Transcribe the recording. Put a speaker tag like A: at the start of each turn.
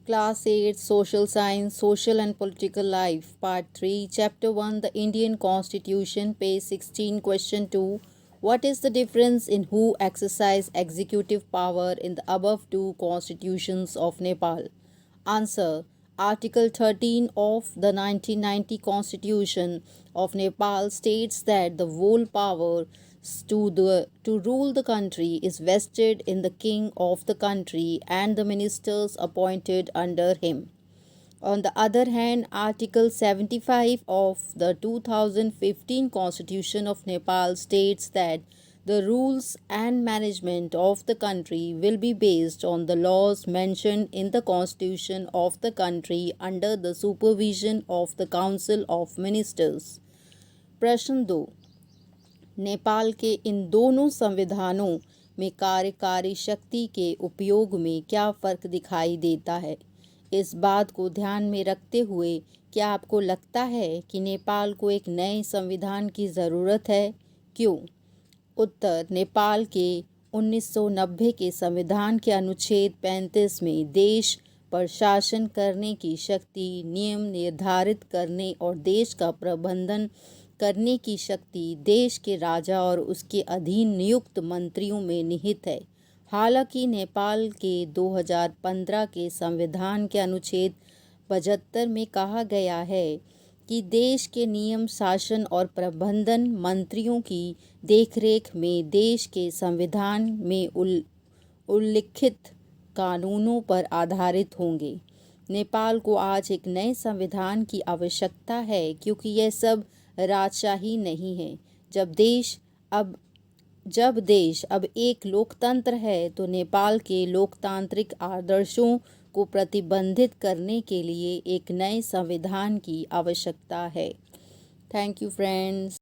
A: Class 8 Social Science, Social and Political Life, Part 3, Chapter 1, The Indian Constitution, page 16, Question 2. What is the difference in who exercise executive power in the above two constitutions of Nepal? Answer. Article 13 of the 1990 Constitution of Nepal states that the whole power to rule the country is vested in the king of the country and the ministers appointed under him. On the other hand, Article 75 of the 2015 Constitution of Nepal states that the rules and management of the country will be based on the laws mentioned in the Constitution of the country under the supervision of the Council of Ministers. प्रश्न 2. नेपाल के इन दोनों संविधानों में कार्यकारी शक्ति के उपयोग में क्या फ़र्क दिखाई देता है? इस बात को ध्यान में रखते हुए क्या आपको लगता है कि नेपाल को एक नए संविधान की ज़रूरत है? क्यों? उत्तर. नेपाल के 1990 के संविधान के अनुच्छेद 35 में देश पर शासन करने की शक्ति, नियम निर्धारित करने और देश का प्रबंधन करने की शक्ति देश के राजा और उसके अधीन नियुक्त मंत्रियों में निहित है। हालांकि नेपाल के 2015 के संविधान के अनुच्छेद 75 में कहा गया है कि देश के नियम, शासन और प्रबंधन मंत्रियों की देखरेख में देश के संविधान में उल्लिखित कानूनों पर आधारित होंगे। नेपाल को आज एक नए संविधान की आवश्यकता है क्योंकि यह सब राजशाही नहीं है। जब देश अब एक लोकतंत्र है तो नेपाल के लोकतांत्रिक आदर्शों को प्रतिबंधित करने के लिए एक नए संविधान की आवश्यकता है। Thank you friends.